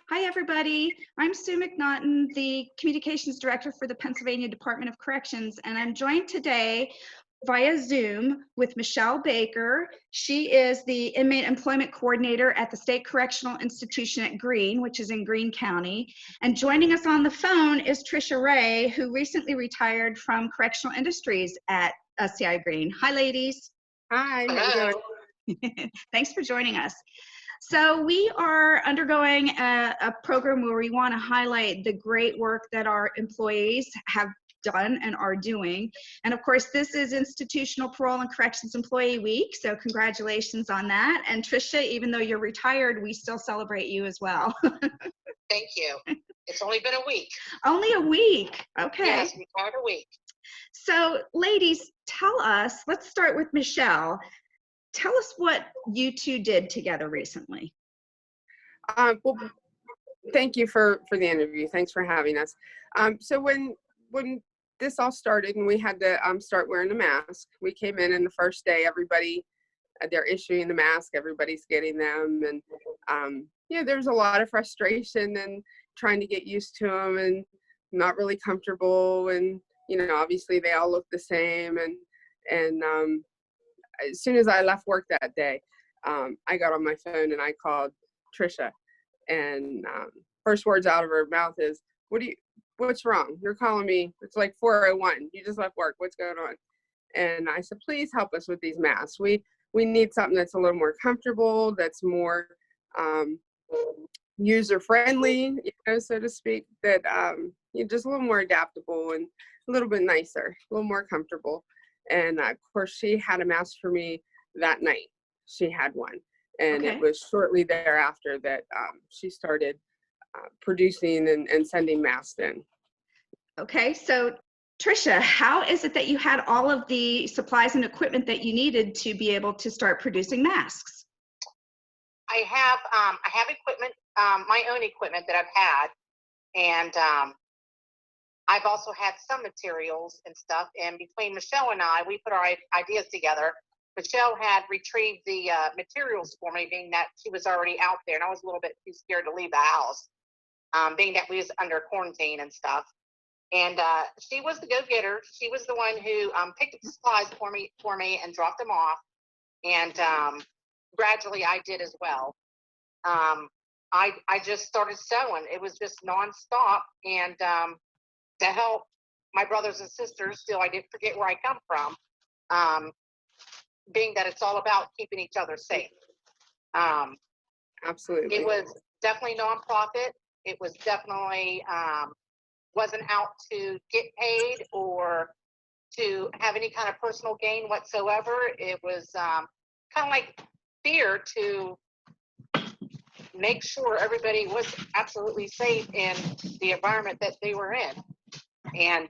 Hi, everybody. I'm Sue McNaughton, the Communications Director for the Pennsylvania Department of Corrections, and I'm joined today via Zoom with Michelle Baker. She is the Inmate Employment Coordinator at the State Correctional Institution at Greene, which is in Greene County. And joining us on the phone is Trisha Ray, who recently retired from Correctional Industries at SCI Greene. Hi, ladies. Hi, how you doing? Thanks for joining us. So we are undergoing a program where we want to highlight the great work that our employees have done and are doing. And of course, this is Institutional Parole and Corrections Employee Week, so congratulations on that. And Trisha, even though you're retired, we still celebrate you as well. Thank you. It's only been a week. Only a week. Okay. Yes, retired a week. So ladies, tell us, let's start with Michelle. Tell us what you two did together recently. Well, thank you for the interview. Thanks for having us. So when this all started and we had to start wearing the mask, we came in and the first day, everybody, they're issuing the mask, everybody's getting them. And yeah, there's a lot of frustration and trying to get used to them and not really comfortable. And, you know, obviously they all look the same. And as soon as I left work that day, I got on my phone and I called Trisha, and first words out of her mouth is, what's wrong? You're calling me. It's like 4:01. You just left work. What's going on? And I said, please help us with these masks. We need something that's a little more comfortable, that's more user friendly, you know, so to speak, that just a little more adaptable and a little bit nicer, a little more comfortable. And of course, she had a mask for me that night. She had one. And Okay. It was shortly thereafter that she started producing and sending masks in. Okay, so Trisha, how is it that you had all of the supplies and equipment that you needed to be able to start producing masks? I have equipment, my own equipment that I've had, and I've also had some materials and stuff. And between Michelle and I, we put our ideas together. Michelle had retrieved the materials for me, being that she was already out there, and I was a little bit too scared to leave the house, being that we was under quarantine and stuff. And she was the go-getter. She was the one who picked up the supplies for me and dropped them off. And gradually, I did as well. I just started sewing. It was just nonstop, and to help my brothers and sisters, still I didn't forget where I come from. Being that it's all about keeping each other safe. Absolutely. It was definitely nonprofit. It was definitely wasn't out to get paid or to have any kind of personal gain whatsoever. It was kind of like fear to make sure everybody was absolutely safe in the environment that they were in. And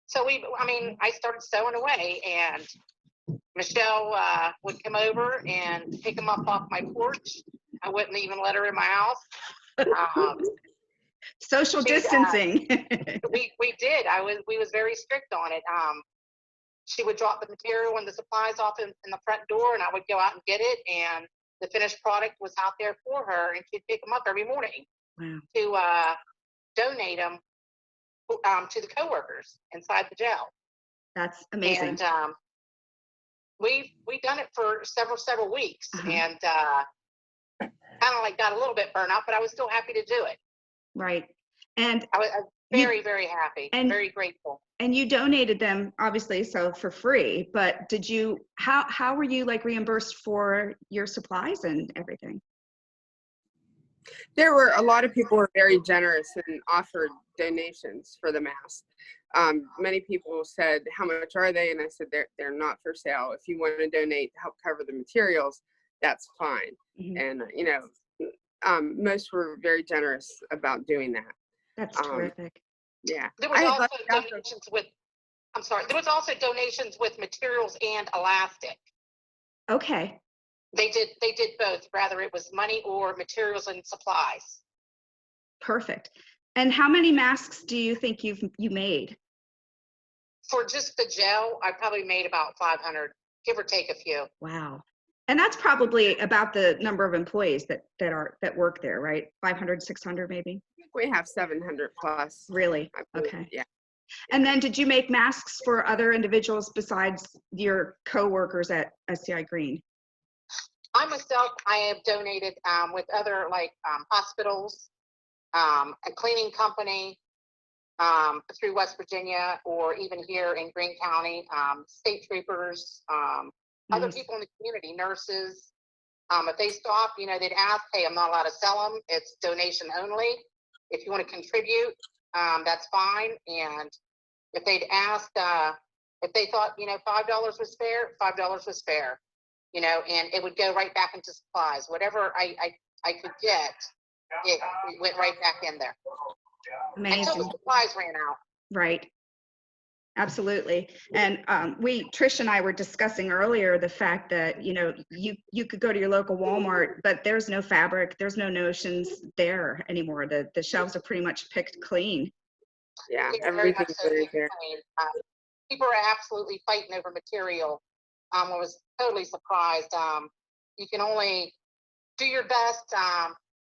so I started sewing away, and Michelle would come over and pick them up off my porch. I wouldn't even let her in my house. Social distancing. We did. We was very strict on it. She would drop the material and the supplies off in the front door, and I would go out and get it, and the finished product was out there for her, and she'd pick them up every morning. Wow. To donate them to the coworkers inside the jail. That's amazing. And we done it for several weeks, and kind of like got a little bit burnt out, but I was still happy to do it. Right. And I was very happy and very grateful. And you donated them, obviously, so for free, but how were you like reimbursed for your supplies and everything? There were a lot of people were very generous and offered donations for the masks. Many people said, how much are they? And I said, they're not for sale. If you want to donate to help cover the materials, that's fine. And, most were very generous about doing that. That's terrific. Yeah. There was also donations with, there was also donations with materials and elastic. Okay. They did both, rather it was money or materials and supplies. Perfect. And how many masks do you think you made? For just the gel, I probably made about 500, give or take a few. Wow. And that's probably about the number of employees that work there, right? 500, 600 maybe? We have 700 plus. Really? I believe. Okay. Yeah. And then did you make masks for other individuals besides your coworkers at SCI Greene? I myself, I have donated with other like hospitals, a cleaning company through West Virginia, or even here in Greene County, state troopers, other Nice. people in the community, nurses. If they stop, you know, they'd ask, hey, I'm not allowed to sell them. It's donation only. If you want to contribute, that's fine. And if they'd ask, if they thought, you know, $5 was fair, $5 was fair, you know, and it would go right back into supplies. Whatever I could get, it went right back in there. Until the Amazing. supplies ran out. Right. Absolutely. And Trisha and I were discussing earlier the fact that, you know, you could go to your local Walmart, but there's no fabric, there's no notions there anymore. The shelves are pretty much picked clean. Yeah, Yeah, very much everything's so. very there. I mean, people are absolutely fighting over material. I was totally surprised. You can only do your best,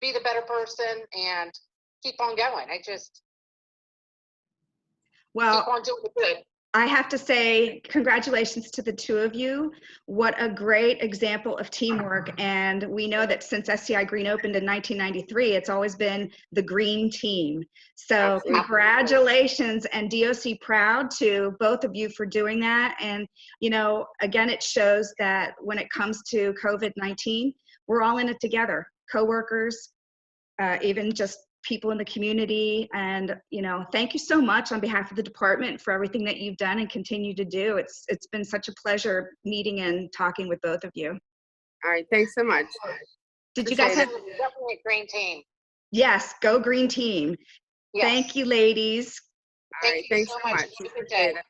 be the better person, and keep on going. I just keep Well, on doing the good. I have to say congratulations to the two of you. What a great example of teamwork. And we know that since SCI Greene opened in 1993, it's always been the green team. So Absolutely. congratulations, and DOC proud to both of you for doing that. And, you know, again, it shows that when it comes to COVID-19, we're all in it together, coworkers, even just people in the community. And, you know, thank you so much on behalf of the department for everything that you've done and continue to do. It's been such a pleasure meeting and talking with both of you. All right, thanks so much. Did you guys have, Definitely a green team. yes, go green team. Yes. Thank you, ladies. All right, Thank you thanks so so much. much. Have a good Appreciate day. it.